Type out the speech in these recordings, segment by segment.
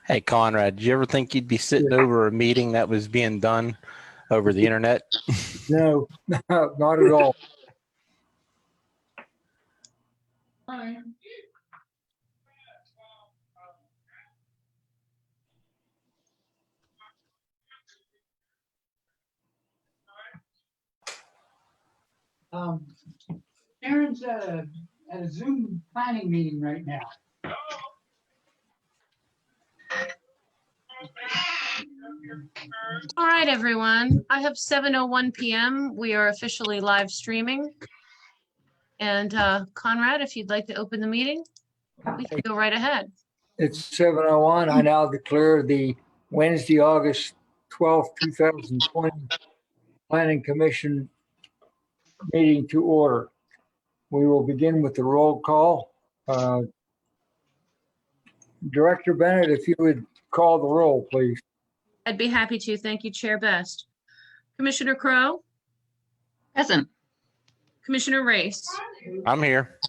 Hey, Conrad, did you ever think you'd be sitting over a meeting that was being done over the internet? No, not at all. Hi. Aaron's at a Zoom planning meeting right now. All right, everyone. I have 7:01 p.m. We are officially live streaming. And Conrad, if you'd like to open the meeting, we can go right ahead. It's 7:01. I now declare the Wednesday, August 12th, 2020 Planning Commission meeting to order. We will begin with the roll call. Director Bennett, if you would call the roll, please. I'd be happy to. Thank you, Chair Best. Commissioner Krogh, Present. Commissioner Race, I'm here.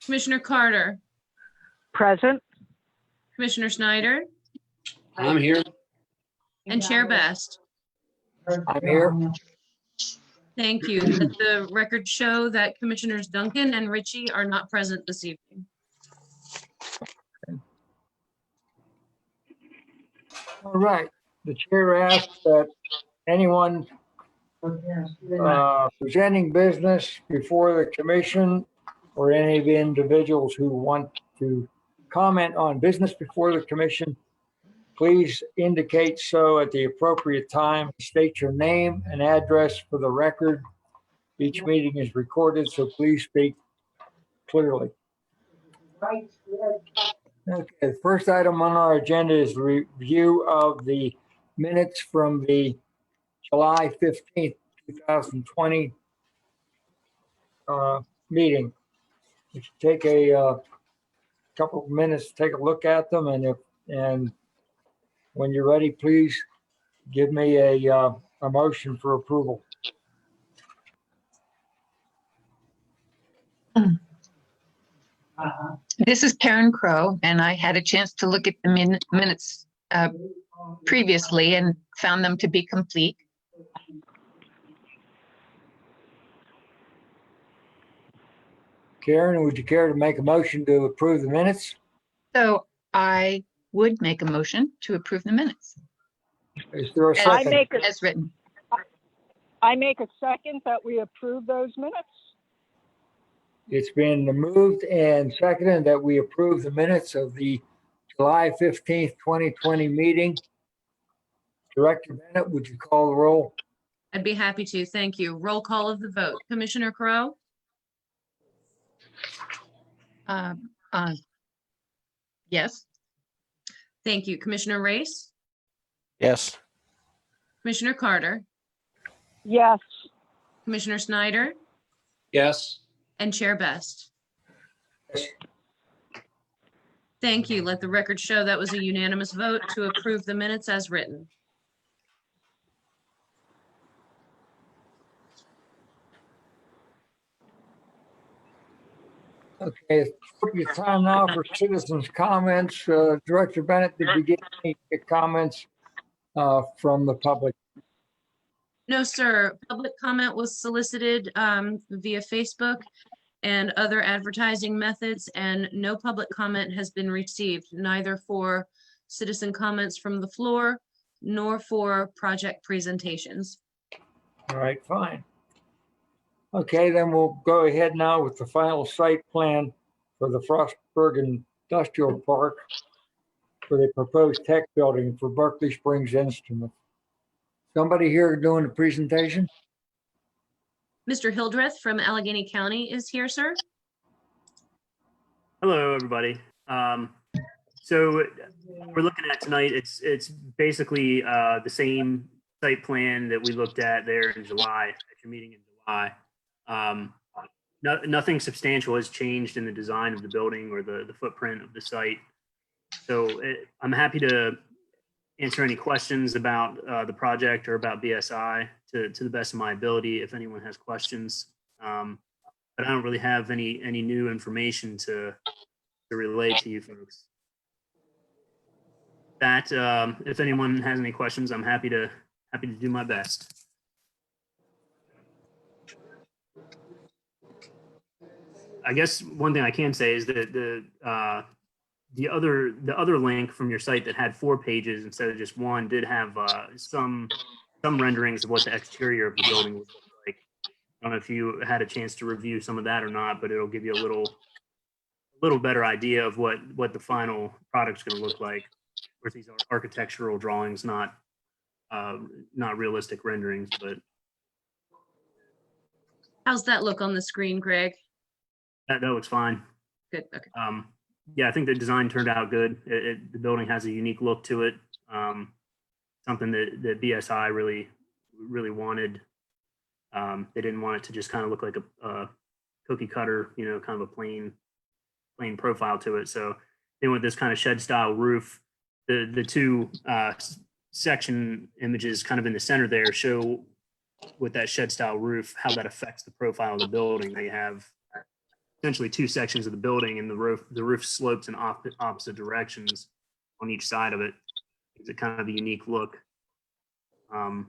Commissioner Carter, Present. Commissioner Snyder, I'm here. and Chair Best. I'm here. Thank you. Let the record show that Commissioners Duncan and Ritchie are not present this evening. All right. The chair asks that anyone presenting business before the commission or any of the individuals who want to comment on business before the commission, please indicate so at the appropriate time. State your name and address for the record. Each meeting is recorded, so please speak clearly. Okay, the first item on our agenda is the review of the minutes from the July 15th, 2020 meeting. We should take a couple of minutes to take a look at them, and when you're ready, please give me a motion for approval. This is Karen Krogh, and I had a chance to look at the minutes previously and found them to be complete. Karen, would you care to make a motion to approve the minutes? So I would make a motion to approve the minutes Is there a as, second? as written. I make a second that we approve those minutes. It's been moved and seconded that we approve the minutes of the July 15th, 2020 meeting. Director Bennett, would you call the roll? I'd be happy to. Thank you. Roll call of the vote. Commissioner Krogh, Yes. thank you. Commissioner Race, Yes. Commissioner Carter, Yes, Commissioner Snyder, Yes. and Chair Best. Thank you. Let the record show that was a unanimous vote to approve the minutes as written. Okay, it's appropriate time now for citizens' comments. Director Bennett, did we get any comments from the public? No, sir. Public comment was solicited via Facebook and other advertising methods, and no public comment has been received, neither for citizen comments from the floor nor for project presentations. All right, fine. Okay, then we'll go ahead now with the final site plan for the Frostburg Industrial Park for the proposed tech building for Berkeley Springs Instruments. Somebody here doing the presentation? Mr. Hildreth from Allegheny County is here, sir. Hello, everybody. So what we're looking at tonight, it's basically the same site plan that we looked at there in July, at your meeting in July. Nothing substantial has changed in the design of the building or the footprint of the site. So I'm happy to answer any questions about the project or about BSI to the best of my ability if anyone has questions. but I don't really have any new information to relay to you folks. That if anyone has any questions, I'm happy to do my best. I guess one thing I can say is that the other link from your site that had 4 pages instead of just 1 did have some renderings of what the exterior of the building would look like. I don't know if you had a chance to review some of that or not, but it'll give you a little better idea of what the final product's going to look like. Of course, these are architectural drawings, not realistic renderings, but How's that look on the screen, Greg? that looks fine. Good, okay. Yeah, I think the design turned out good. The building has a unique look to it. Something that BSI really wanted. They didn't want it to just kind of look like a cookie cutter, kind of a plain profile to it. So they went this kind of shed style roof. The 2 section images kind of in the center there show with that shed style roof how that affects the profile of the building. They have essentially 2 sections of the building, and the roof slopes in opposite directions on each side of it. It's a kind of a unique look. Of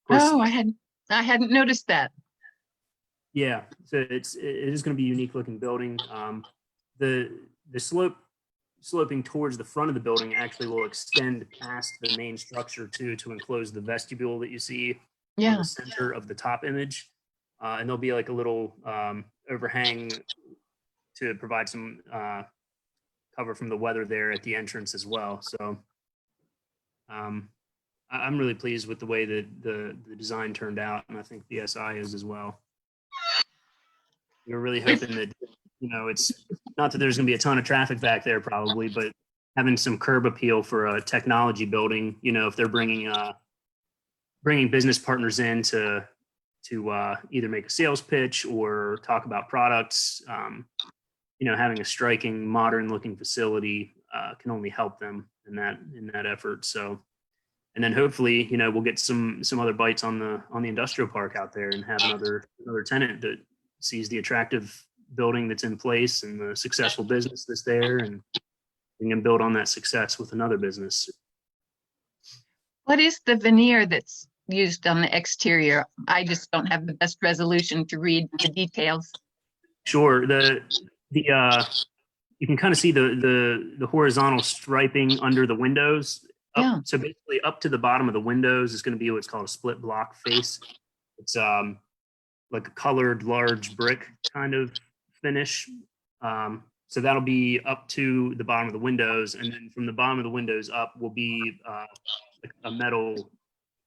course, Oh, I hadn't noticed that. yeah, so it is going to be a unique looking building. The sloping towards the front of the building actually will extend past the main structure to enclose the vestibule that you see on Yeah. the center of the top image. And there'll be like a little overhang to provide some cover from the weather there at the entrance as well. So I'm really pleased with the way that the design turned out, and I think BSI is as well. We're really hoping that, it's not that there's going to be a ton of traffic back there probably, but having some curb appeal for a technology building, if they're bringing business partners in to either make a sales pitch or talk about products, having a striking, modern looking facility can only help them in that effort. So, and then hopefully, we'll get some other bites on the industrial park out there and have another tenant that sees the attractive building that's in place and the successful business that's there, and we can build on that success with another business. What is the veneer that's used on the exterior? I just don't have the best resolution to read the details. Sure. You can kind of see the horizontal striping under the windows. Yeah. So basically up to the bottom of the windows is going to be what's called a split block face. It's like a colored large brick kind of finish. So that'll be up to the bottom of the windows. And then from the bottom of the windows up will be like a metal,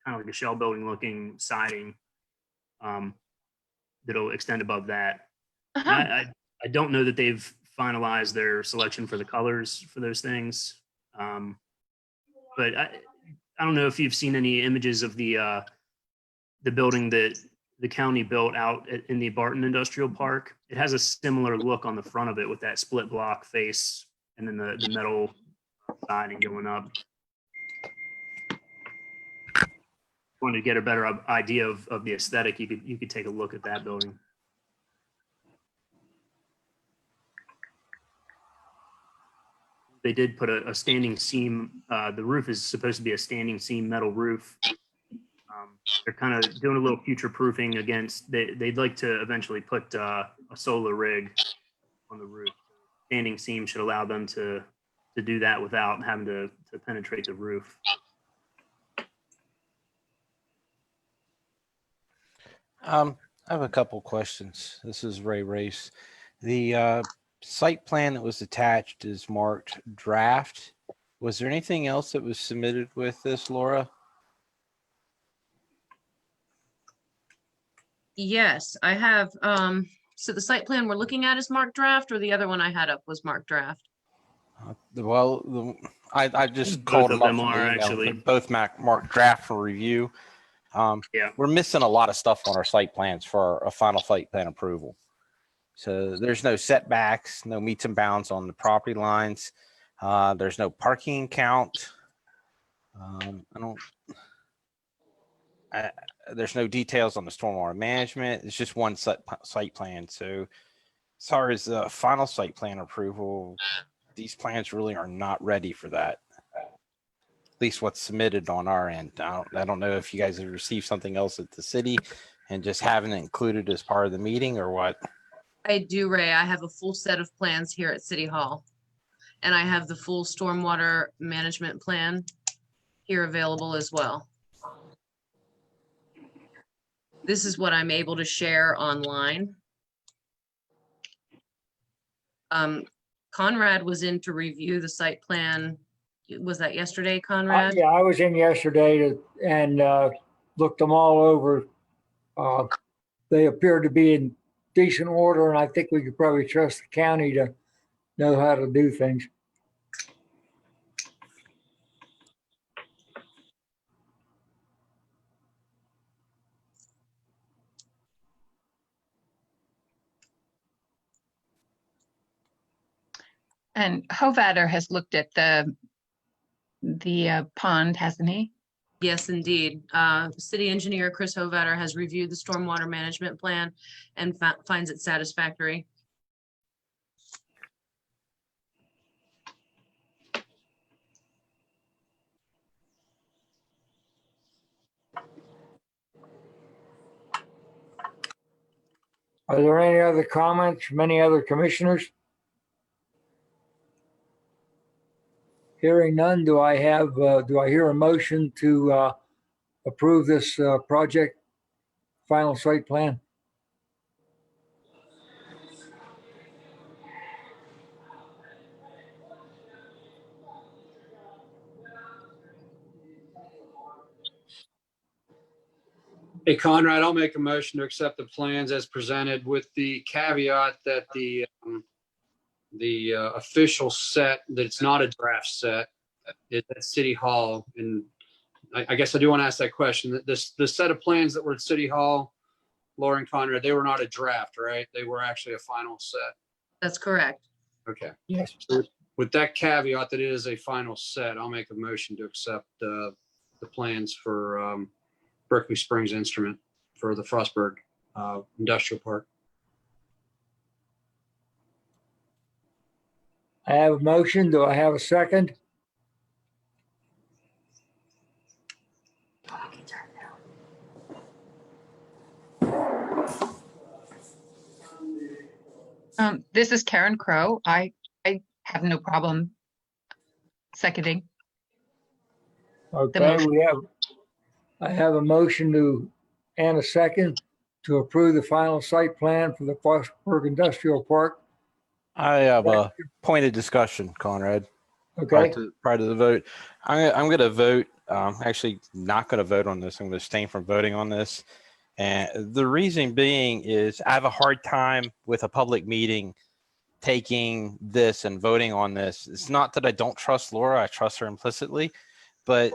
kind of like a shell building looking siding that'll extend above that. Uh-huh. I don't know that they've finalized their selection for the colors for those things. But I don't know if you've seen any images of the building that the county built out in the Barton Industrial Park. It has a similar look on the front of it with that split block face and then the metal siding going up. Wanted to get a better idea of the aesthetic, you could take a look at that building. They did put a standing seam. The roof is supposed to be a standing seam metal roof. They're kind of doing a little future proofing against. They'd like to eventually put a solar rig on the roof. Standing seam should allow them to do that without having to penetrate the roof. I have a couple questions. This is Ray Race. The site plan that was attached is marked draft. Was there anything else that was submitted with this, Laura? Yes, I have, so the site plan we're looking at is marked draft, or the other one I had up was marked draft? I just Both called of them up them from the are, email. actually. They're both marked draft for review. Yeah. We're missing a lot of stuff on our site plans for a final site plan approval. So there's no setbacks, no meets and bounds on the property lines. There's no parking count. there's no details on the stormwater management. It's just one site plan. So as far as the final site plan approval, these plans really are not ready for that. At least what's submitted on our end. I don't know if you guys have received something else at the city and just haven't included as part of the meeting or what. I do, Ray. I have a full set of plans here at City Hall. And I have the full stormwater management plan here available as well. This is what I'm able to share online. Conrad was in to review the site plan. Was that yesterday, Conrad? Yeah, I was in yesterday and looked them all over. They appear to be in decent order, and I think we could probably trust the county to know how to do things. And Hovatter has looked at the pond, hasn't he? Yes, indeed. City engineer Chris Hovatter has reviewed the stormwater management plan and finds it satisfactory. Are there any other comments from any other commissioners? Hearing none, do I hear a motion to approve this project final site plan? Hey, Conrad, I'll make a motion to accept the plans as presented with the caveat that the official set, that it's not a draft set, is at City Hall. And I guess I do want to ask that question. The set of plans that were at City Hall, Laura and Conrad, they were not a draft, right? They were actually a final set. That's correct. Okay. Yes. So with that caveat that it is a final set, I'll make a motion to accept the plans for Berkeley Springs Instrument for the Frostburg Industrial Park. I have a motion. Do I have a second? This is Karen Krogh. I have no problem seconding. Okay, motion. I have a motion and a second to approve the final site plan for the Frostburg Industrial Park. I have a point of discussion, Conrad. Okay, Prior to the vote, I'm going to vote. Actually, not going to vote on this. I'm going to abstain from voting on this. And the reason being is I have a hard time with a public meeting taking this and voting on this. It's not that I don't trust Laura. I trust her implicitly, but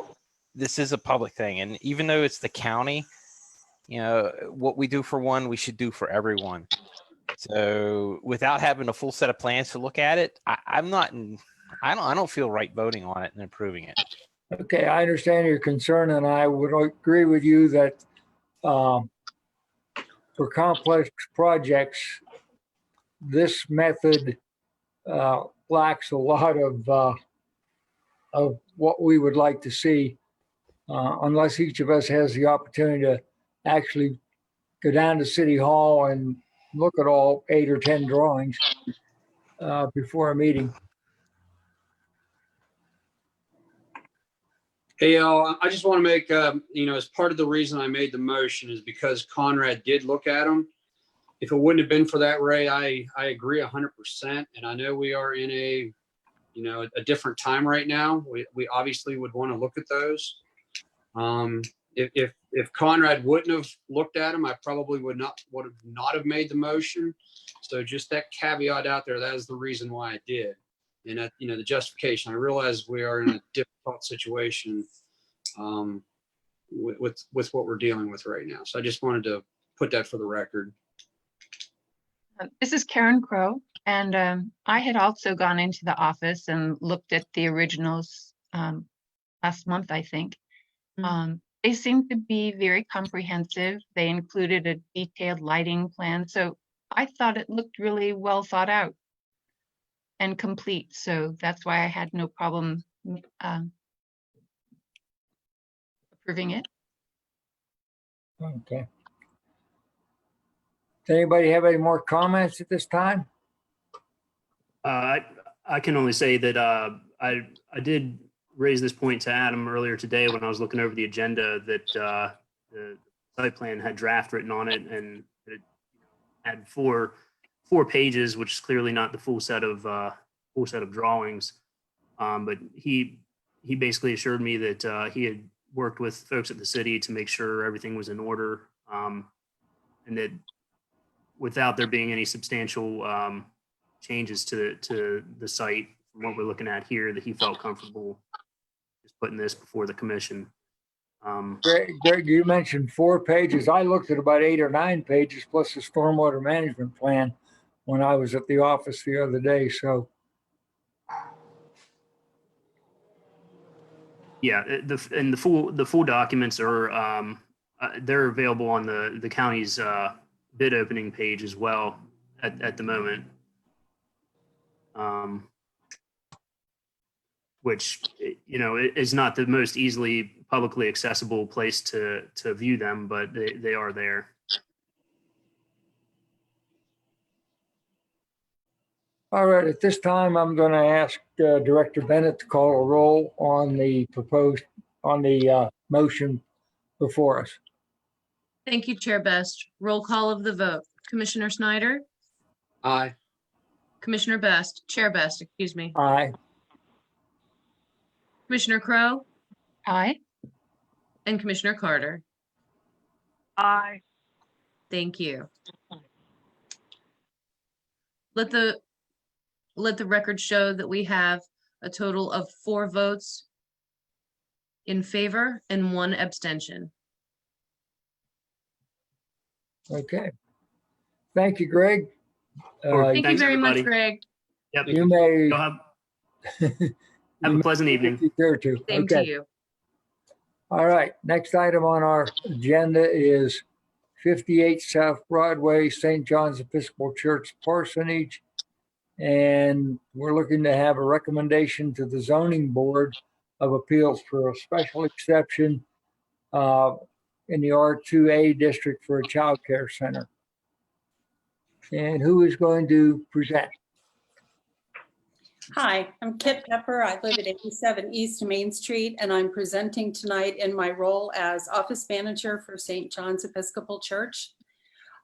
this is a public thing. And even though it's the county, you know, what we do for one, we should do for everyone. So without having a full set of plans to look at it, I don't feel right voting on it and approving it. okay, I understand your concern, and I would agree with you that for complex projects, this method lacks a lot of what we would like to see, unless each of us has the opportunity to actually go down to City Hall and look at all 8 or 10 drawings before a meeting. Hey, I just want to make, as part of the reason I made the motion is because Conrad did look at them. If it wouldn't have been for that, Ray, I agree 100%. And I know we are in a different time right now. We obviously would want to look at those. If Conrad wouldn't have looked at them, I probably would not have made the motion. So just that caveat out there, that is the reason why I did. And that, the justification, I realize we are in a difficult situation with what we're dealing with right now. So I just wanted to put that for the record. This is Karen Krogh, and I had also gone into the office and looked at the originals last month, I think. They seem to be very comprehensive. They included a detailed lighting plan, so I thought it looked really well thought out and complete. So that's why I had no problem approving it. Okay. Does anybody have any more comments at this time? I can only say that I did raise this point to Adam earlier today when I was looking over the agenda that the site plan had draft written on it, and it had four pages, which is clearly not the full set of drawings. But he basically assured me that he had worked with folks at the city to make sure everything was in order, and that without there being any substantial changes to the site from what we're looking at here, that he felt comfortable just putting this before the commission. Greg, you mentioned 4 pages. I looked at about 8 or 9 pages plus the stormwater management plan when I was at the office the other day. So Yeah, the full documents are they're available on the county's bid opening page as well at the moment. Which, you know, is not the most easily publicly accessible place to view them, but they are there. all right, at this time, I'm going to ask Director Bennett to call a roll on the motion before us. Thank you, Chair Best. Roll call of the vote. Commissioner Snyder, Aye. Commissioner Best, Chair Best, excuse me. Aye. Commissioner Krogh, Aye. and Commissioner Carter. Aye. Thank you. Let the record show that we have a total of 4 votes in favor and 1 abstention. Okay. Thank you, Greg. Sure. Thank you Thanks, very much, everybody. Greg. Yep. You may Y'all have a pleasant evening. you care to. Same to you. All right, next item on our agenda is 58 South Broadway, St. John's Episcopal Church Parsonage. And we're looking to have a recommendation to the Zoning Board of Appeals for a special exception in the R2A district for a child care center. And who is going to present? Hi, I'm Kit Pepper. I live at 87 East Main Street, and I'm presenting tonight in my role as office manager for St. John's Episcopal Church.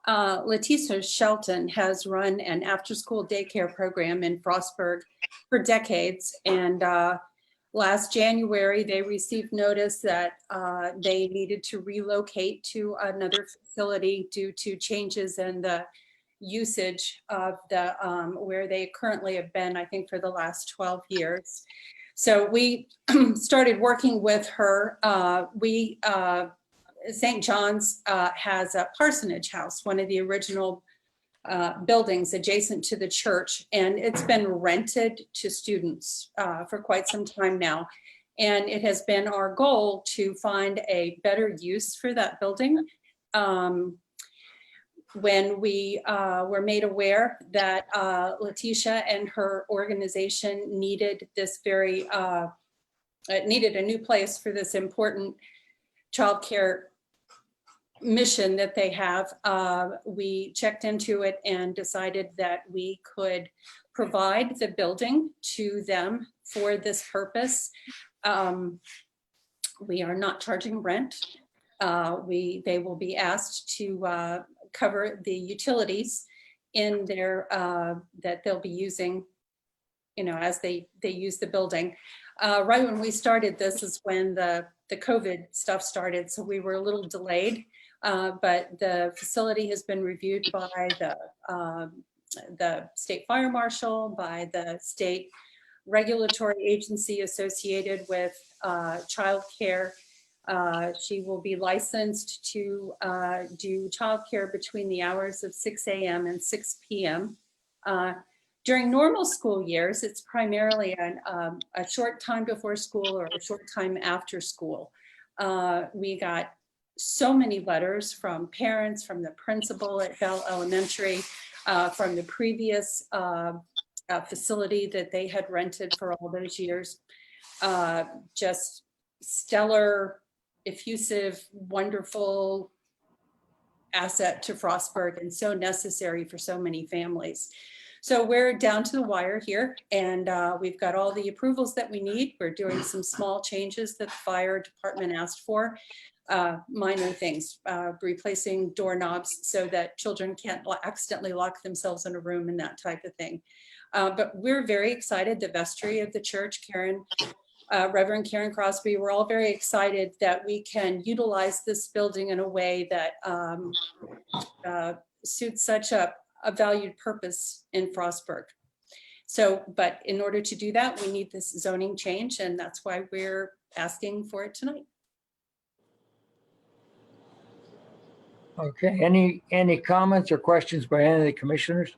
Letitia Shelton has run an after-school daycare program in Frostburg for decades, and last January they received notice that they needed to relocate to another facility due to changes in the usage of the where they currently have been, I think, for the last 12 years. So we started working with her. St. John's has a parsonage house, one of the original buildings adjacent to the church, and it's been rented to students for quite some time now. And it has been our goal to find a better use for that building. When we were made aware that Letitia and her organization needed this needed a new place for this important childcare mission that they have, we checked into it and decided that we could provide the building to them for this purpose. We are not charging rent. They will be asked to cover the utilities in their that they'll be using, you know, as they use the building. Right when we started this is when the COVID stuff started, so we were a little delayed. But the facility has been reviewed by the state fire marshal, by the state regulatory agency associated with childcare. She will be licensed to do childcare between the hours of 6 a.m. and 6 p.m. During normal school years, it's primarily a short time before school or a short time after school. We got so many letters from parents, from the principal at Bell Elementary, from the previous facility that they had rented for all those years. Just stellar, effusive, wonderful asset to Frostburg, and so necessary for so many families. So we're down to the wire here, and we've got all the approvals that we need. We're doing some small changes that the fire department asked for. Minor things, replacing doorknobs so that children can't accidentally lock themselves in a room and that type of thing. But we're very excited. The vestry of the church, Reverend Karen Crosby, we're all very excited that we can utilize this building in a way that suits such a valued purpose in Frostburg. So, but in order to do that, we need this zoning change, and that's why we're asking for it tonight. Okay, any comments or questions by any of the commissioners?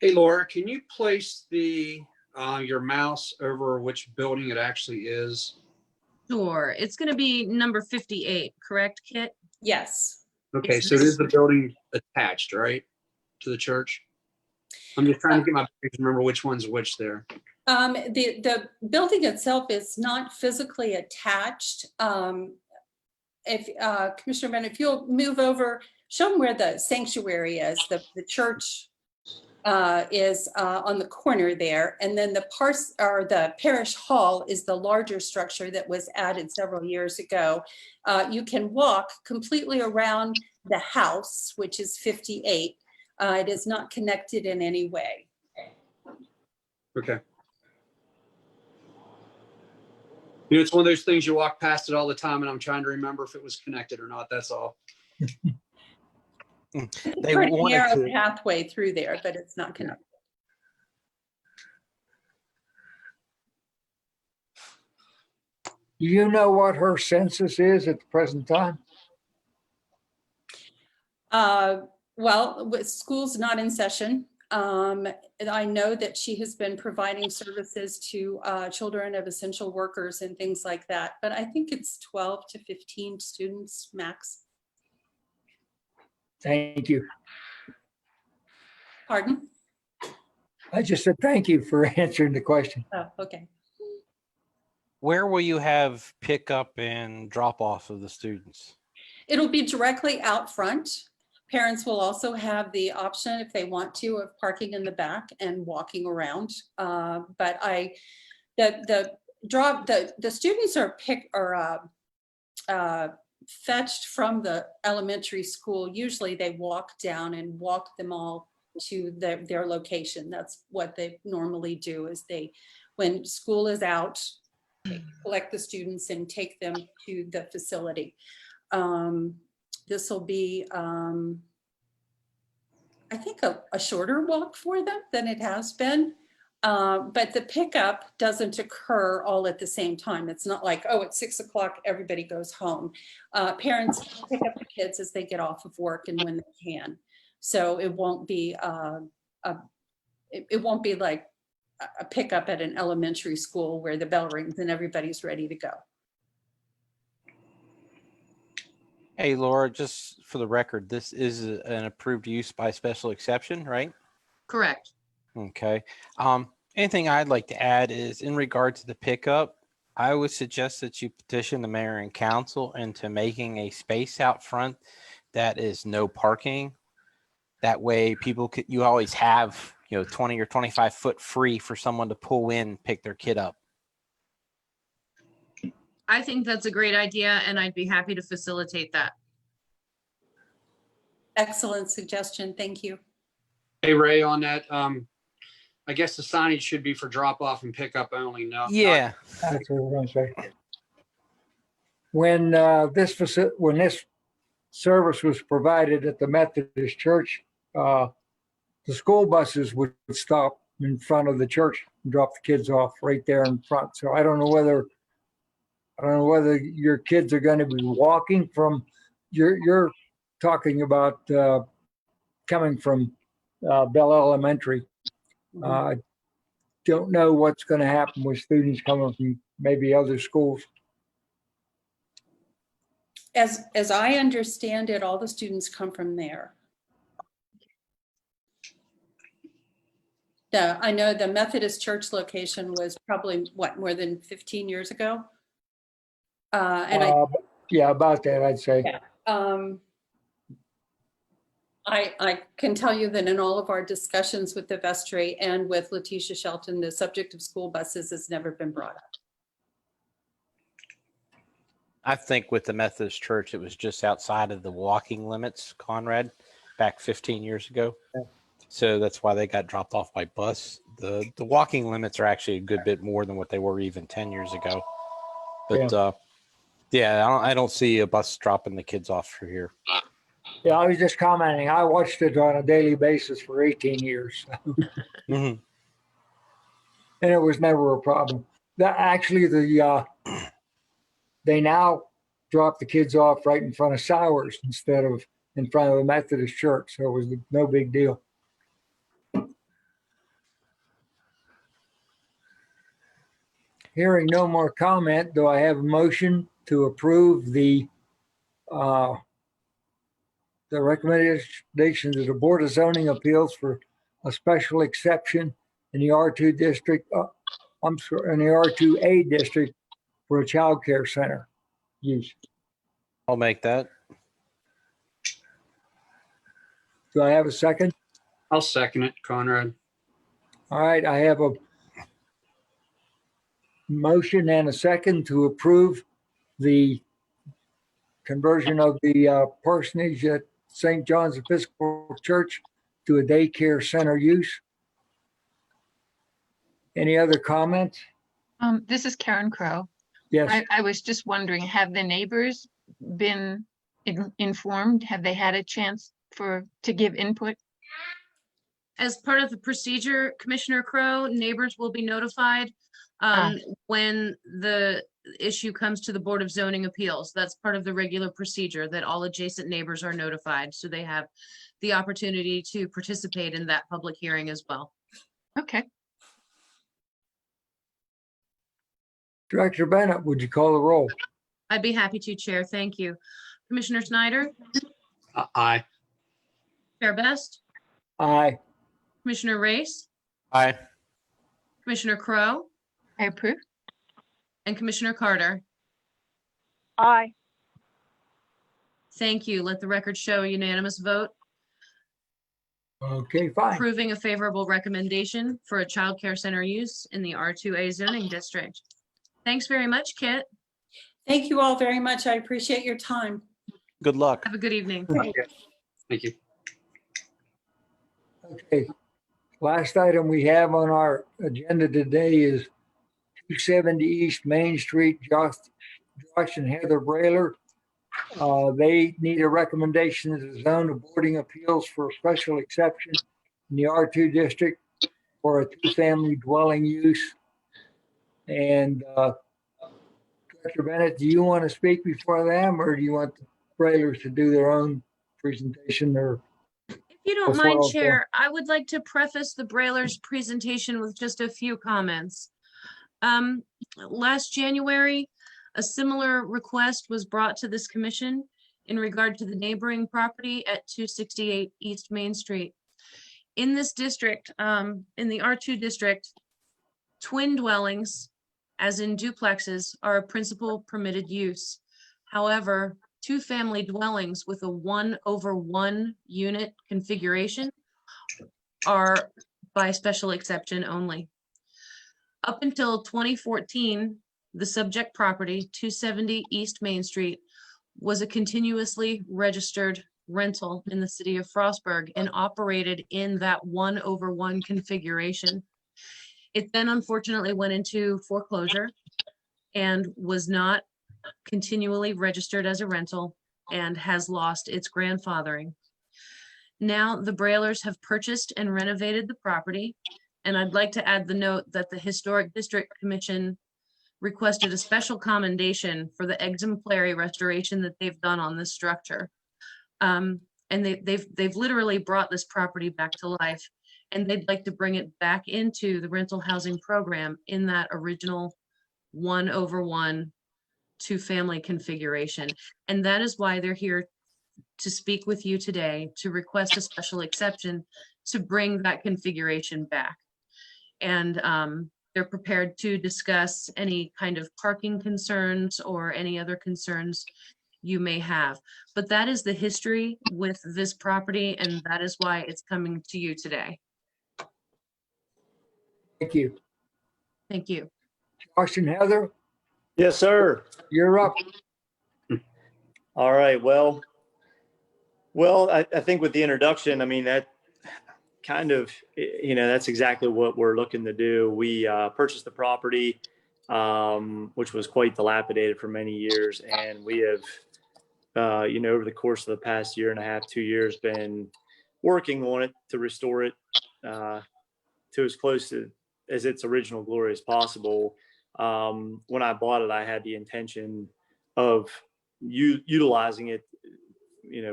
Hey, Laura, can you place your mouse over which building it actually is? Sure. It's going to be number 58, correct, Kit? Yes. Okay, so it is the building attached, right, to the church? I'm just trying to get my picture, remember which one's which there. The building itself is not physically attached. If Commissioner Bennett, if you'll move over, show them where the sanctuary is. The church is on the corner there, and then the parish hall is the larger structure that was added several years ago. You can walk completely around the house, which is 58. It is not connected in any way. Okay. You know, it's one of those things you walk past it all the time, and I'm trying to remember if it was connected or not. That's all. They Pretty wanted narrow to, pathway through there, but it's not connected. Do you know what her census is at the present time? Well, with school's not in session. And I know that she has been providing services to children of essential workers and things like that, but I think it's 12 to 15 students max. Thank you. Pardon? I just said thank you for answering the question. Oh, okay. where will you have pickup and drop off of the students? It'll be directly out front. Parents will also have the option, if they want to, of parking in the back and walking around. But the students are fetched from the elementary school. Usually they walk down and walk them all to their location. That's what they normally do, is when school is out, they collect the students and take them to the facility. This will be, I think, a shorter walk for them than it has been. But the pickup doesn't occur all at the same time. It's not like, oh, at 6 o'clock, everybody goes home. Parents pick up the kids as they get off of work and when they can. So it won't be like a pickup at an elementary school where the bell rings and everybody's ready to go. Hey, Laura, just for the record, this is an approved use by special exception, right? Correct. Okay. Anything I'd like to add is in regard to the pickup, I would suggest that you petition the mayor and council into making a space out front that is no parking. That way you always have, 20 or 25 foot free for someone to pull in and pick their kid up. I think that's a great idea, and I'd be happy to facilitate that. Excellent suggestion. Thank you. Hey, Ray, on that, I guess the signage should be for drop off and pickup only. No. Yeah. That's what we're going to say. When this service was provided at the Methodist Church, the school buses would stop in front of the church and drop the kids off right there in front. So I don't know whether your kids are going to be walking from. You're talking about coming from Bell Elementary. Don't know what's going to happen with students coming from maybe other schools. As I understand it, all the students come from there. I know the Methodist church location was probably, what, more than 15 years ago? And Yeah, about that, I'd say. I can tell you that in all of our discussions with the vestry and with Letitia Shelton, the subject of school buses has never been brought up. I think with the Methodist Church, it was just outside of the walking limits, Conrad, back 15 years ago. So that's why they got dropped off by bus. The walking limits are actually a good bit more than what they were even 10 years ago. But yeah, I don't see a bus dropping the kids off for here. Yeah, I was just commenting. I watched it on a daily basis for 18 years. Mhm. And it was never a problem. That actually, they now drop the kids off right in front of Sowers instead of in front of the Methodist church. So it was no big deal. Hearing no more comment, do I have a motion to approve the recommendations of the Board of Zoning Appeals for a special exception in the R2 district, in the R2A district for a child care center use? I'll make that. Do I have a second? I'll second it, Conrad. All right, I have a motion and a second to approve the conversion of the parsonage at St. John's Episcopal Church to a daycare center use. Any other comments? This is Karen Krogh. Yes. I was just wondering, have the neighbors been informed? Have they had a chance to give input? As part of the procedure, Commissioner Krogh, neighbors will be notified when the issue comes to the Board of Zoning Appeals. That's part of the regular procedure, that all adjacent neighbors are notified, so they have the opportunity to participate in that public hearing as well. Okay. Director Bennett, would you call the roll? I'd be happy to, Chair. Thank you. Commissioner Snyder, Aye. Chair Best, Aye. Commissioner Race, Aye. Commissioner Krogh, I approve. and Commissioner Carter. Aye. Thank you. Let the record show a unanimous vote Okay, fine. approving a favorable recommendation for a child care center use in the R2A zoning district. Thanks very much, Kit. Thank you all very much. I appreciate your time. Good luck. Have a good evening. Thank you. Okay. Last item we have on our agenda today is 270 East Main Street, Josh and Heather Brailer. They need a recommendation to zone of boarding appeals for a special exception in the R2 district for a two-family dwelling use. And Director Bennett, do you want to speak before them, or do you want the Brailers to do their own presentation? Or If you don't Before mind, I'll go- Chair, I would like to preface the Brailer's presentation with just a few comments. Last January, a similar request was brought to this commission in regard to the neighboring property at 268 East Main Street. In this district, in the R2 district, twin dwellings, as in duplexes, are a principal permitted use. However, two-family dwellings with a 1/1 unit configuration are by special exception only. Up until 2014, the subject property, 270 East Main Street, was a continuously registered rental in the city of Frostburg and operated in that 1/1 configuration. It then unfortunately went into foreclosure and was not continually registered as a rental and has lost its grandfathering. Now the Brailers have purchased and renovated the property, and I'd like to add the note that the Historic District Commission requested a special commendation for the exemplary restoration that they've done on this structure. And they've literally brought this property back to life, and they'd like to bring it back into the rental housing program in that original 1/1 two-family configuration. And that is why they're here to speak with you today, to request a special exception to bring that configuration back. And they're prepared to discuss any kind of parking concerns or any other concerns you may have. But that is the history with this property, and that is why it's coming to you today. Thank you. Thank you. Josh and Heather, Yes, sir. you're up. All right. Well, I think with the introduction, I mean, that kind of, that's exactly what we're looking to do. We purchased the property, which was quite dilapidated for many years. And we have, over the course of the past year and a half, 2 years, been working on it to restore it to as close to as its original glory as possible. When I bought it, I had the intention of utilizing it,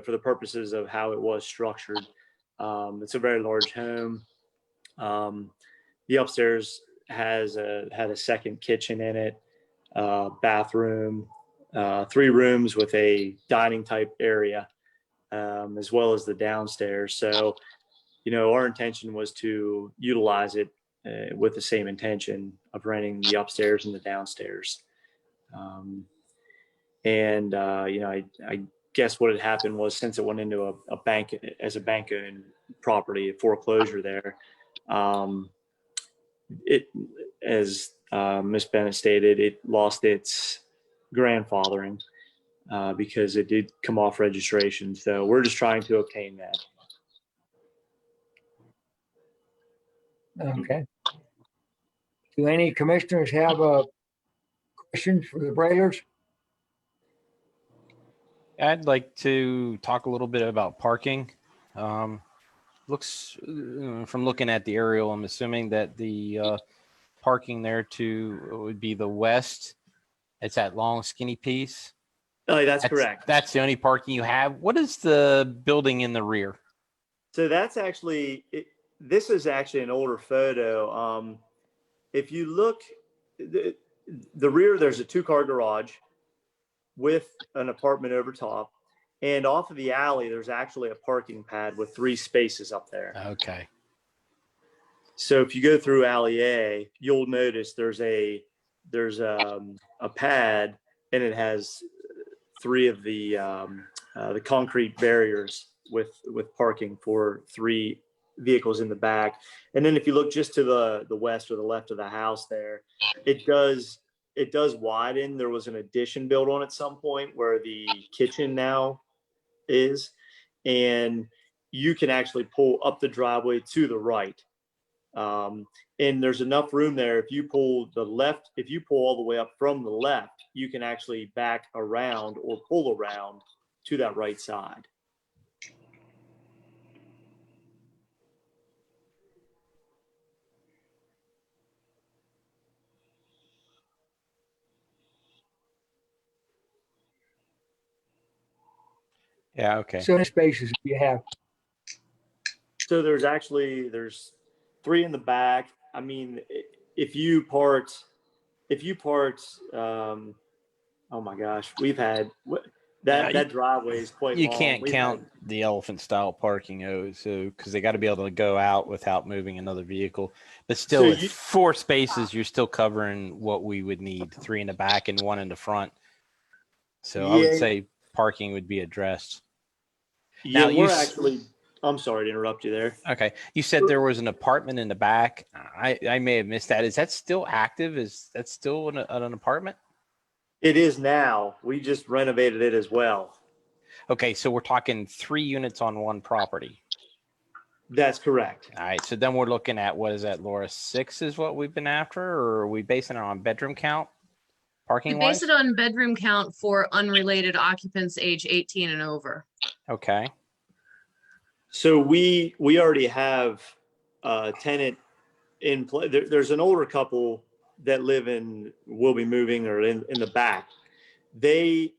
for the purposes of how it was structured. It's a very large home. The upstairs had a second kitchen in it, bathroom, 3 rooms with a dining type area, as well as the downstairs. So, our intention was to utilize it with the same intention of renting the upstairs and the downstairs. I guess what had happened was, since it went into a bank as a bank-owned property, a foreclosure there, it, as Ms. Bennett stated, it lost its grandfathering because it did come off registration. So we're just trying to obtain that. Okay. Do any commissioners have a question for the Brailers? I'd like to talk a little bit about parking. Looks from looking at the aerial, I'm assuming that the parking there would be the west. It's that long skinny piece. Oh, that's correct. That's the only parking you have. What is the building in the rear? So that's actually, this is actually an older photo. If you look, the rear, there's a 2-car garage with an apartment over top. And off of the alley, there's actually a parking pad with 3 spaces up there. Okay. So if you go through alley A, you'll notice there's a pad, and it has 3 of the concrete barriers with parking for 3 vehicles in the back. And then if you look just to the west or the left of the house there, it does widen. There was an addition built on at some point where the kitchen now is, and you can actually pull up the driveway to the right. And there's enough room there. If you pull all the way up from the left, you can actually back around or pull around to that right side. Yeah. Okay. So many spaces you have. So there's 3 in the back. I mean, if you part, oh my gosh, we've had that driveway is quite You long. can't count the elephant style parking, so because they got to be able to go out without moving another vehicle. But still, So with 4 spaces, you're still covering what we would need: 3 in the back and 1 in the front. So I would say parking would be addressed. Yeah, Now, I'm sorry to interrupt you there. Okay. You said there was an apartment in the back. I may have missed that. Is that still active? Is that still an apartment? It is now. We just renovated it as well. Okay. So we're talking 3 units on one property. That's correct. All right. So then we're looking at, what is that, Laura? 6 is what we've been after, or are we basing it on bedroom count? We Parking base wise? it on bedroom count for unrelated occupants age 18 and over. Okay. So we already have a tenant in play. There's an older couple that will be moving or in the back. The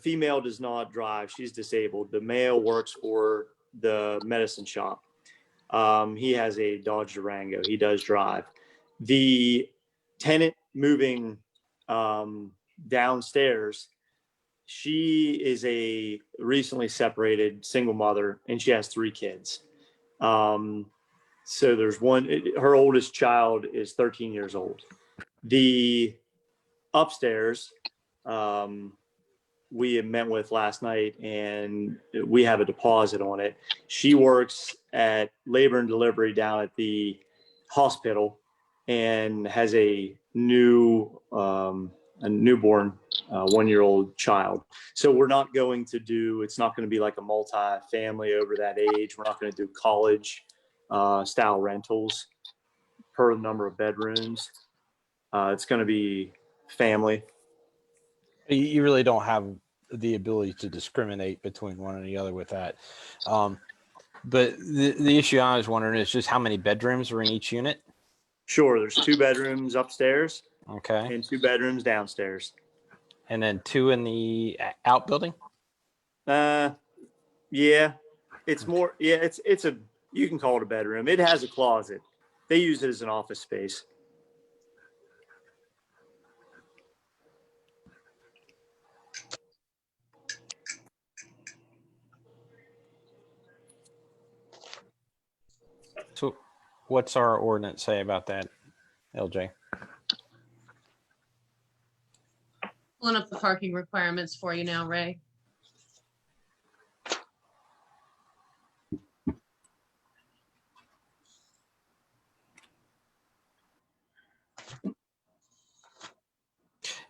female does not drive. She's disabled. The male works for the medicine shop. He has a Dodge Durango. He does drive. The tenant moving downstairs, she is a recently separated single mother, and she has 3 kids. So there's one, her oldest child is 13 years old. The upstairs, we had met with last night, and we have a deposit on it. She works at labor and delivery down at the hospital and has a newborn 1-year-old child. So we're not going to do, it's not going to be like a multi-family over that age. We're not going to do college style rentals per the number of bedrooms. It's going to be family. You really don't have the ability to discriminate between one and the other with that. But the issue I was wondering is just how many bedrooms are in each unit? Sure, there's 2 bedrooms upstairs. Okay. And 2 bedrooms downstairs. And then 2 in the outbuilding? Yeah, it's more, it's a, you can call it a bedroom. It has a closet. They use it as an office space. So what's our ordinance say about that, LJ? Pulling up the parking requirements for you now, Ray.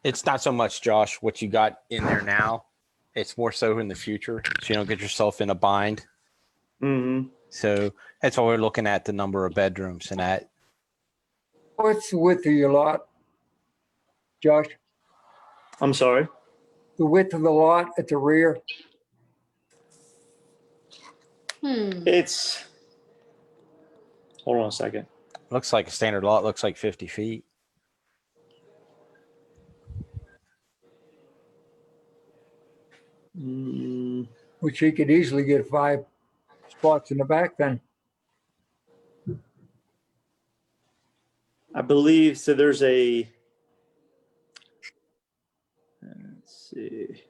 It's not so much, Josh, what you got in there now. It's more so in the future, so you don't get yourself in a bind. Mm-hmm. So that's why we're looking at the number of bedrooms and that. What's the width of your lot, Josh? I'm sorry. The width of the lot at the rear? It's, hold on a second. Looks like a standard lot, looks like 50 feet. Which he could easily get 5 spots in the back then. I believe, so there's a, let's see.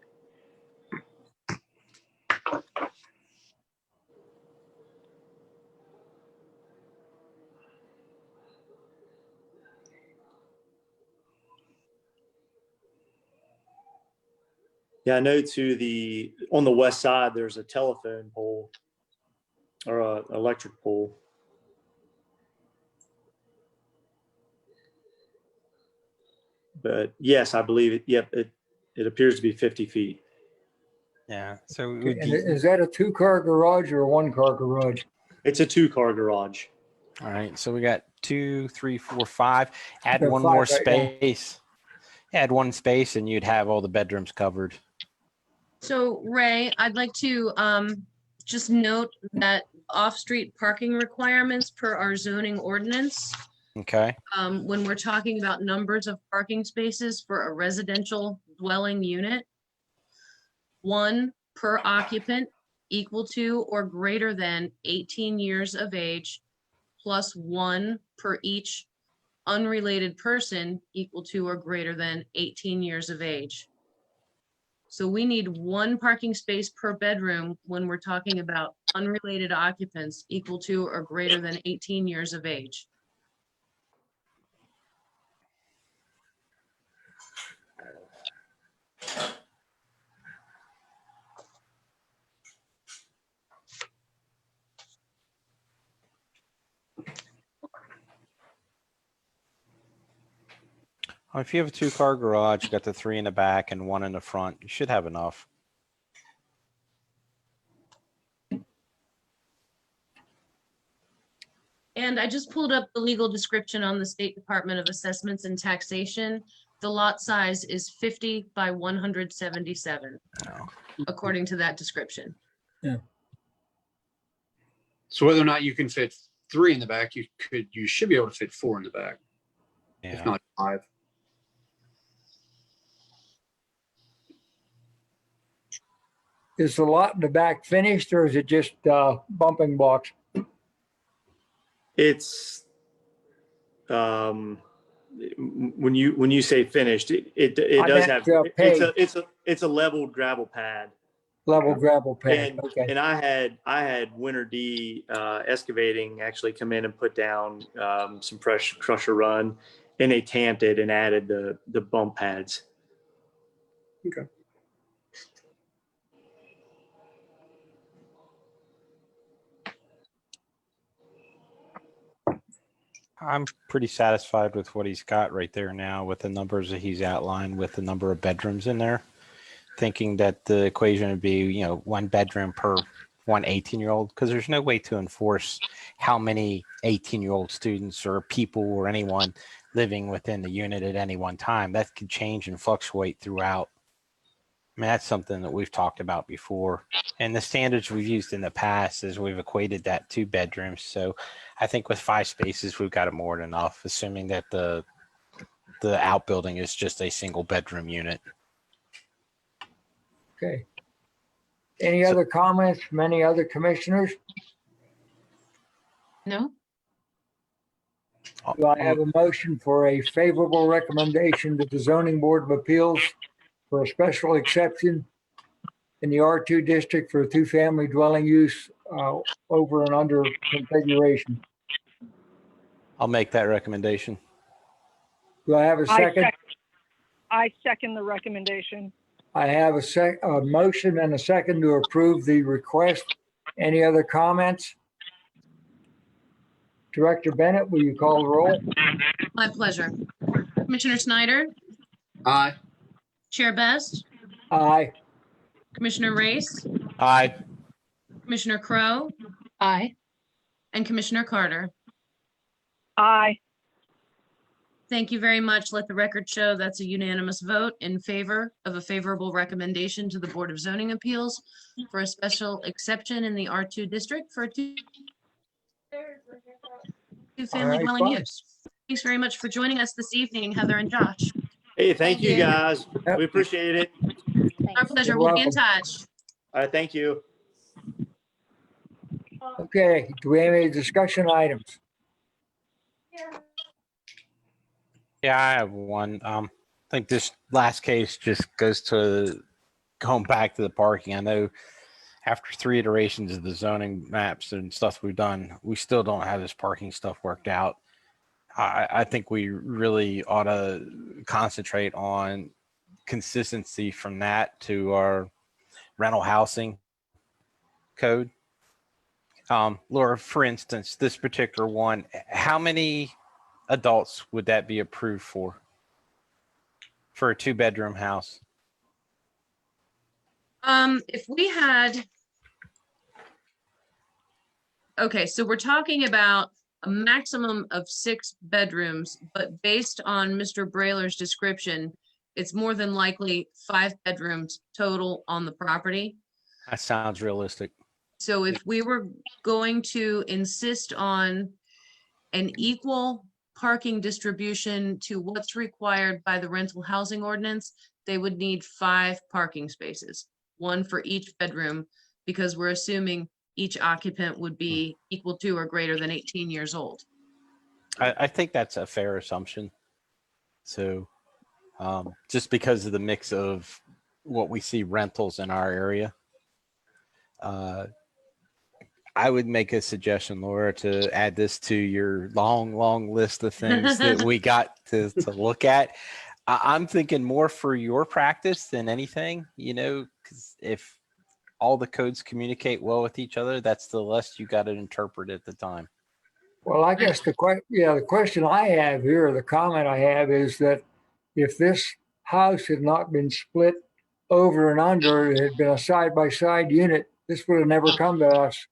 Yeah, I know on the west side, there's a telephone pole or a electric pole. But yes, I believe it. Yep, it appears to be 50 feet. Yeah. So it And would be, is that a 2-car garage or a 1-car garage? It's a 2-car garage. all right. So we got 2, 3, 4, 5. Add Got one 5 more right now. space. Add one space and you'd have all the bedrooms covered. So Ray, I'd like to just note that off-street parking requirements per our zoning ordinance, Okay. when we're talking about numbers of parking spaces for a residential dwelling unit, 1 per occupant equal to or greater than 18 years of age, plus 1 per each unrelated person equal to or greater than 18 years of age. So we need 1 parking space per bedroom when we're talking about unrelated occupants equal to or greater than 18 years of age. Well, if you have a 2-car garage, you got the 3 in the back and 1 in the front, you should have enough. And I just pulled up the legal description on the State Department of Assessments and Taxation. The lot size is 50 by 177, No. according to that description. So whether or not you can fit 3 in the back, you should be able to fit 4 in the back, if Yeah. not 5. Is the lot in the back finished or is it just bumping blocks? It's when you say finished, it I does meant, have, paved. it's a leveled gravel pad. Level gravel pad, And, okay. and I had Winter D excavating actually come in and put down some fresh crusher run, and they tamped it and added the bump pads. Okay. I'm pretty satisfied with what he's got right there now with the numbers that he's outlined with the number of bedrooms in there. Thinking that the equation would be, one bedroom per one 18-year-old, because there's no way to enforce how many 18-year-old students or people or anyone living within the unit at any one time. That could change and fluctuate throughout. I mean, that's something that we've talked about before. And the standards we've used in the past is we've equated that to bedrooms. So I think with 5 spaces, we've got it more than enough, assuming that the outbuilding is just a single bedroom unit. Okay. Any other comments from any other commissioners? No? Do I have a motion for a favorable recommendation to the Zoning Board of Appeals for a special exception in the R2 district for a 2-family dwelling use over and under configuration? I'll make that recommendation. Do I have a second? I second the recommendation. I have a motion and a second to approve the request. Any other comments? Director Bennett, will you call the roll? My pleasure. Commissioner Snyder, Aye. Chair Best, Aye. Commissioner Race, Aye. Commissioner Krogh, Aye. and Commissioner Carter. Aye. Thank you very much. Let the record show that's a unanimous vote in favor of a favorable recommendation to the Board of Zoning Appeals for a special exception in the R2 district for a two-family right, dwelling fine. use. Thanks very much for joining us this evening, Heather and Josh. Hey, thank you you. guys. We appreciate it. Our pleasure. You're We'll be in welcome. touch. All right, thank you. Okay, do we have any discussion items? Yeah, I have one. I think this last case just goes to going back to the parking. I know after 3 iterations of the zoning maps and stuff we've done, we still don't have this parking stuff worked out. I think we really ought to concentrate on consistency from that to our rental housing code. Laura, for instance, this particular one, how many adults would that be approved for a 2-bedroom house? If we had, okay, so we're talking about a maximum of 6 bedrooms, but based on Mr. Brailer's description, it's more than likely 5 bedrooms total on the property. That sounds realistic. So if we were going to insist on an equal parking distribution to what's required by the rental housing ordinance, they would need 5 parking spaces, 1 for each bedroom, because we're assuming each occupant would be equal to or greater than 18 years old. I think that's a fair assumption. So just because of the mix of what we see rentals in our area, I would make a suggestion, Laura, to add this to your long list of things that we got to look at. I'm thinking more for your practice than anything, because if all the codes communicate well with each other, that's the less you got to interpret at the time. Well, I guess the question I have here, the comment I have is that if this house had not been split over and under, it had been a side-by-side unit, this would have never come to us.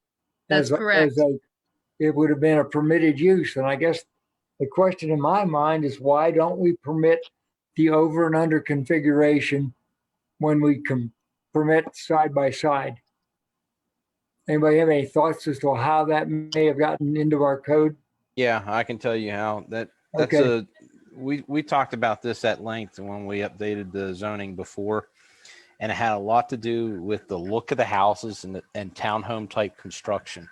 That's correct. It would have been a permitted use. And I guess the question in my mind is, why don't we permit the over and under configuration when we can permit side by side? Anybody have any thoughts as to how that may have gotten into our code? Yeah, I can tell you how that's Okay. we talked about this at length when we updated the zoning before, and it had a lot to do with the look of the houses and townhome type construction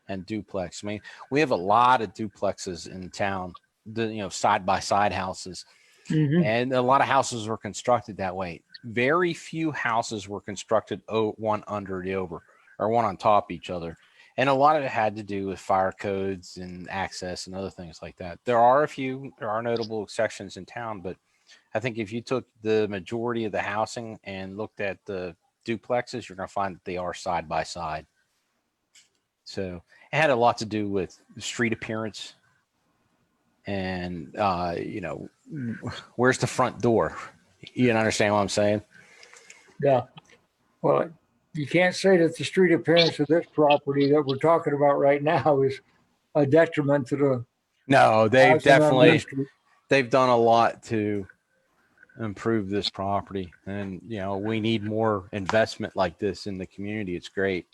and duplex. I mean, we have a lot of duplexes in town the side by side houses. Mhm. And a lot of houses were constructed that way. Very few houses were constructed one under the over or one on top of each other. And a lot of it had to do with fire codes and access and other things like that. There are notable exceptions in town, but I think if you took the majority of the housing and looked at the duplexes, you're going to find that they are side by side. So it had a lot to do with street appearance and, where's the front door? You understand what I'm saying? Yeah. Well, you can't say that the street appearance of this property that we're talking about right now is a detriment to the No, they've housing on definitely, Main Street. they've done a lot to improve this property. And, we need more investment like this in the community. It's great.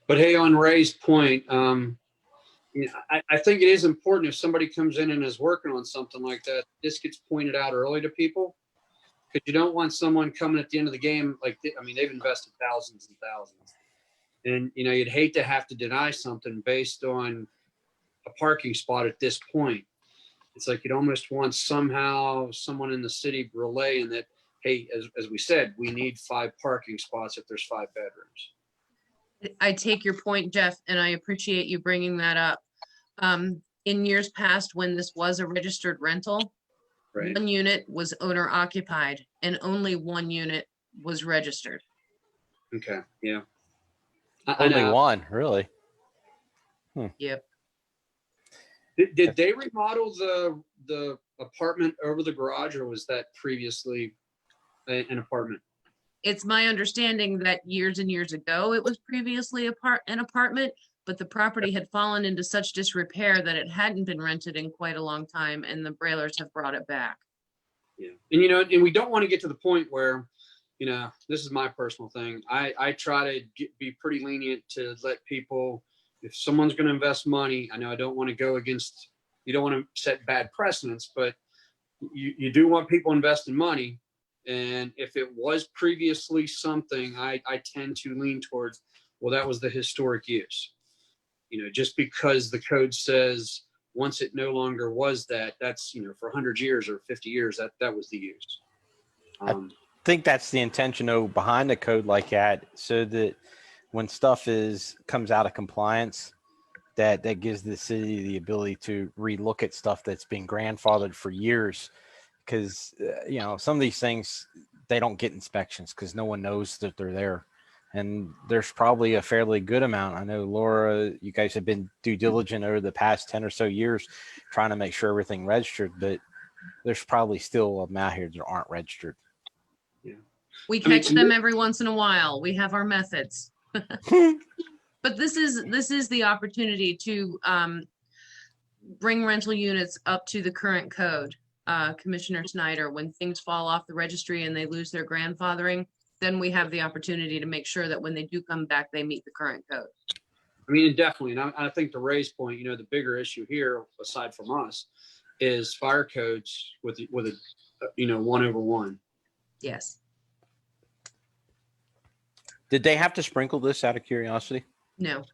But hey, on Ray's point, I think it is important if somebody comes in and is working on something like that, this gets pointed out early to people, because you don't want someone coming at the end of the game. They've invested thousands and thousands, and you'd hate to have to deny something based on a parking spot at this point. It's like you'd almost want somehow someone in the city relaying that, hey, as we said, we need 5 parking spots if there's 5 bedrooms. I take your point, Jeff, and I appreciate you bringing that up. In years past, when this was a registered rental, Right. one unit was owner occupied and only one unit was registered. Okay. Yeah. Only one, really. Yep. Did they remodel the apartment over the garage, or was that previously an apartment? It's my understanding that years and years ago, it was previously an apartment, but the property had fallen into such disrepair that it hadn't been rented in quite a long time, and the Brailers have brought it back. Yeah. And we don't want to get to the point where, this is my personal thing. I try to be pretty lenient to let people, if someone's going to invest money, I know I don't want to go against, you don't want to set bad precedents, but you do want people investing money. And if it was previously something, I tend to lean towards, well, that was the historic use. Just because the code says once it no longer was that, that's, for 100 years or 50 years, that was the use. I think that's the intention behind a code like that, so that when stuff comes out of compliance, that gives the city the ability to relook at stuff that's been grandfathered for years. Because, some of these things, they don't get inspections because no one knows that they're there. And there's probably a fairly good amount. I know, Laura, you guys have been due diligent over the past 10 or so years trying to make sure everything registered, but there's probably still a amount here that aren't registered. Yeah. We catch them every once in a while. We have our methods. But this is the opportunity to bring rental units up to the current code. Commissioner Snyder, when things fall off the registry and they lose their grandfathering, then we have the opportunity to make sure that when they do come back, they meet the current code. Definitely. And I think to Ray's point, the bigger issue here, aside from us, is fire codes with a 1/1. Yes. Did they have to sprinkle this out of curiosity? No.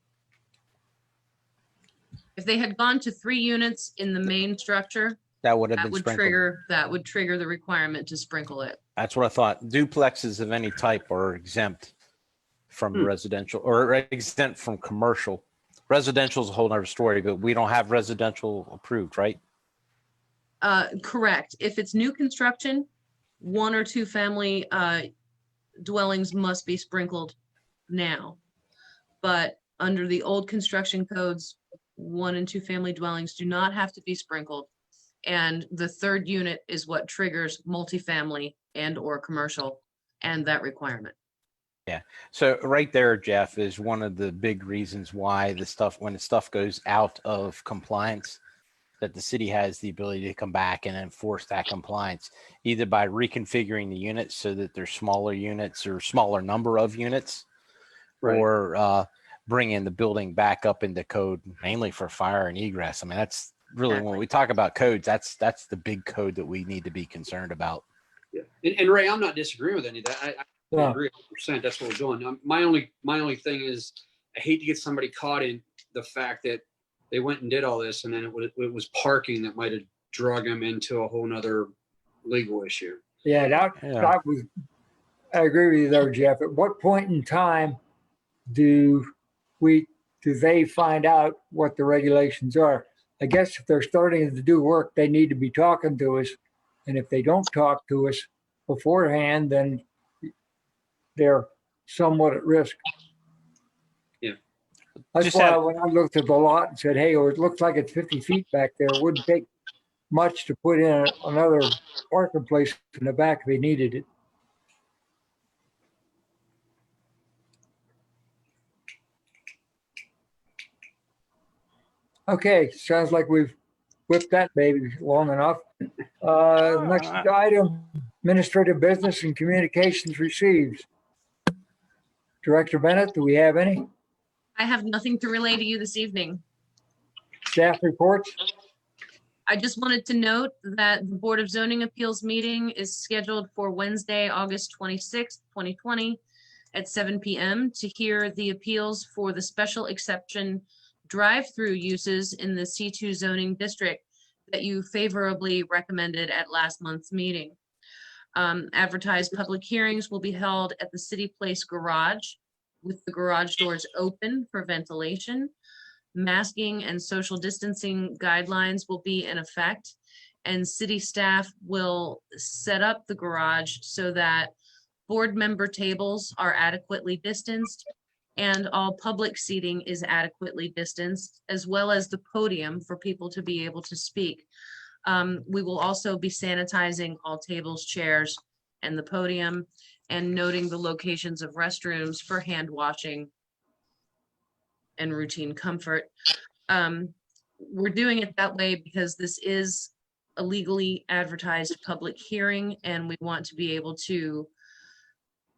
If they had gone to 3 units in the main structure, That would have been sprinkled. that would trigger the requirement to sprinkle it. That's what I thought. Duplexes of any type are exempt from residential or exempt from commercial. Residential is a whole other story, but we don't have residential approved, right? Correct. If it's new construction, 1 or 2 family dwellings must be sprinkled now. But under the old construction codes, 1 and 2 family dwellings do not have to be sprinkled. And the 3rd unit is what triggers multifamily and or commercial and that requirement. Yeah. So right there, Jeff, is one of the big reasons why when the stuff goes out of compliance, that the city has the ability to come back and enforce that compliance, either by reconfiguring the units so that there's smaller units or smaller number of units, Right. or bringing the building back up into code, mainly for fire and egress. That's really, Exactly. when we talk about codes, that's the big code that we need to be concerned about. Yeah. And Ray, I'm not disagreeing with any of that. I Yeah. agree 100%. That's what we're doing. My only thing is I hate to get somebody caught in the fact that they went and did all this and then it was parking that might have drug them into a whole nother legal issue. Yeah, that was, I agree with you there, Jeff. At what point in time do they find out what the regulations are? I guess if they're starting to do work, they need to be talking to us. And if they don't talk to us beforehand, then they're somewhat at risk. Yeah. That's Just why have- when I looked at the lot and said, hey, oh, it looks like it's 50 feet back there, it wouldn't take much to put in another parking place in the back if they needed it. Okay, sounds like we've whipped that baby long enough. Next item, administrative business and communications received. Director Bennett, do we have any I have nothing to relay to you this evening. staff reports? I just wanted to note that the Board of Zoning Appeals meeting is scheduled for Wednesday, August 26th, 2020 at 7 p.m. to hear the appeals for the special exception drive-through uses in the C2 zoning district that you favorably recommended at last month's meeting. Advertised public hearings will be held at the City Place Garage with the garage doors open for ventilation. Masking and social distancing guidelines will be in effect, and city staff will set up the garage so that board member tables are adequately distanced and all public seating is adequately distanced, as well as the podium for people to be able to speak. We will also be sanitizing all tables, chairs, and the podium, and noting the locations of restrooms for hand washing and routine comfort. We're doing it that way because this is a legally advertised public hearing, and we want to be able to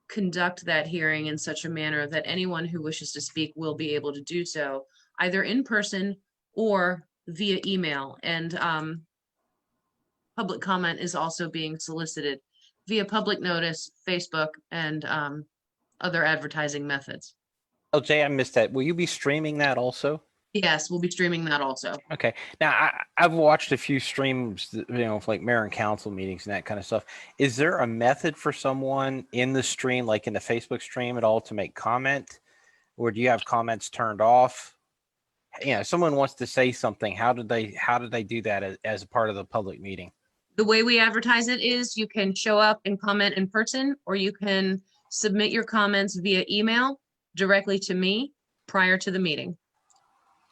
conduct that hearing in such a manner that anyone who wishes to speak will be able to do so, either in person or via email. And public comment is also being solicited via public notice, Facebook, and other advertising methods. Oh, Jay, I missed that. Will you be streaming that also? Yes, we'll be streaming that also. Okay. Now, I've watched a few streams, of like mayor and council meetings and that kind of stuff. Is there a method for someone in the stream, like in the Facebook stream at all, to make comment? Or do you have comments turned off? If someone wants to say something, how do they do that as a part of the public meeting? The way we advertise it is you can show up and comment in person, or you can submit your comments via email directly to me prior to the meeting.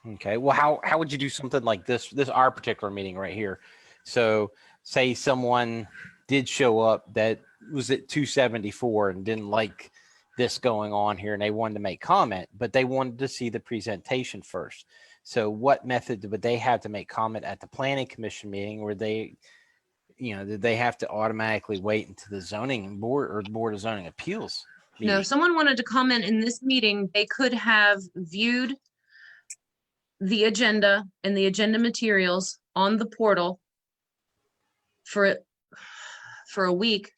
Okay. Well, how would you do something like this our particular meeting right here? So say someone did show up that was at 274 and didn't like this going on here and they wanted to make comment, but they wanted to see the presentation first. So what method would they have to make comment at the planning commission meeting, where they, did they have to automatically wait until the zoning board or the board of zoning appeals meeting? No, if someone wanted to comment in this meeting, they could have viewed the agenda and the agenda materials on the portal for a week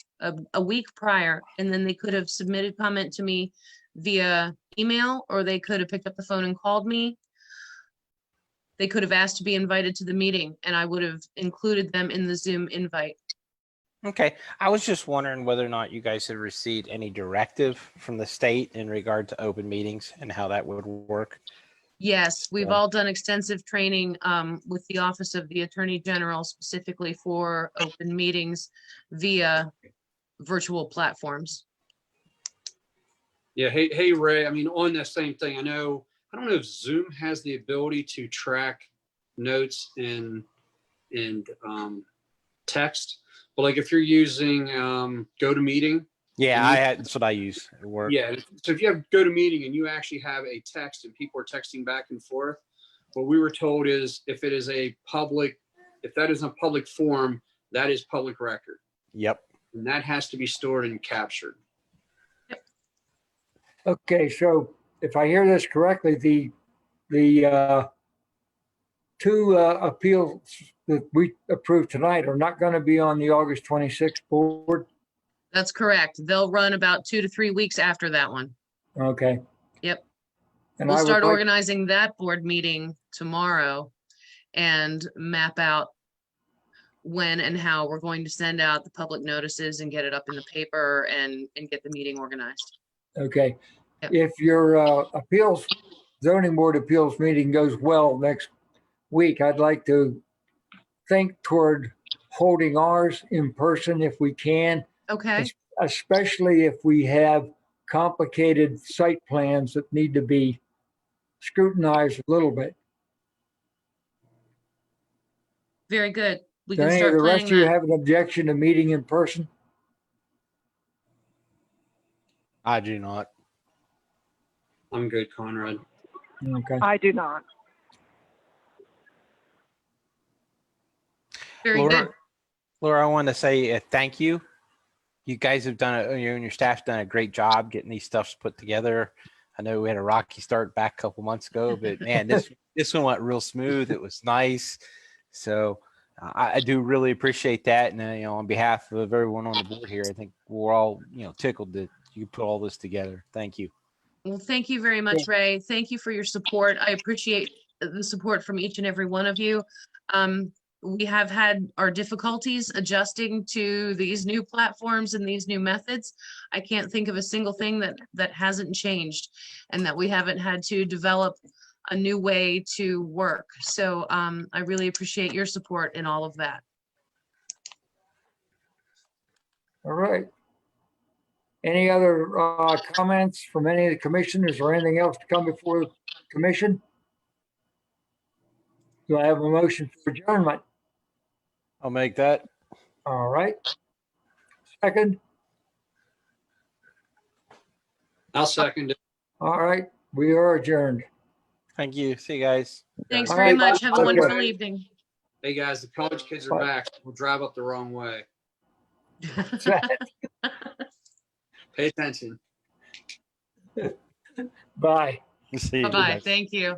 prior, and then they could have submitted comment to me via email, or they could have picked up the phone and called me. They could have asked to be invited to the meeting, and I would have included them in the Zoom invite. Okay. I was just wondering whether or not you guys had received any directive from the state in regard to open meetings and how that would work. Yes, we've Yeah. all done extensive training with the Office of the Attorney General specifically for open meetings via virtual platforms. Yeah. Hey, Ray, I mean, on that same thing, I don't know if Zoom has the ability to track notes and text, but like if you're using GoToMeeting. Yeah, that's what I use at work. Yeah. So if you have GoToMeeting and you actually have a text and people are texting back and forth, what we were told is if that is a public forum, that is public record. Yep. And that has to be stored and captured. Okay, so if I hear this correctly, the two appeals that we approved tonight are not going to be on the August 26th board. That's correct. They'll run about 2 to 3 weeks after that one. Okay. Yep. And We'll I would start like- organizing that board meeting tomorrow and map out when and how we're going to send out the public notices and get it up in the paper and get the meeting organized. Okay. Yep. If your zoning board appeals meeting goes well next week, I'd like to think toward holding ours in person if we can, Okay, especially if we have complicated site plans that need to be scrutinized a little bit. very good. We Do can any of start the rest planning of you that. have an objection to meeting in person? I do not. I'm good, Conrad. Okay. I do not. Very good. Laura, I want to say thank you. You guys have done you and your staff's done a great job getting these stuffs put together. I know we had a rocky start back a couple months ago, but man, this one went real smooth. It was nice. So I do really appreciate that. And on behalf of everyone on the board here, I think we're all tickled that you put all this together. Thank you. Well, thank you very much, Ray. Thank you for your support. I appreciate the support from each and every one of you. We have had our difficulties adjusting to these new platforms and these new methods. I can't think of a single thing that hasn't changed and that we haven't had to develop a new way to work. So I really appreciate your support in all of that. All right. Any other comments from any of the commissioners or anything else to come before the commission? Do I have a motion for adjournment? I'll make that. All right. Second. I'll second it. All right. We are adjourned. Thank you. See you guys. Thanks All very right. much. Have a Okay. wonderful evening. Hey, guys, the college kids are Bye. back. We'll drive up the wrong way. Bye. Pay attention. Bye. See you Bye-bye. guys. Thank you.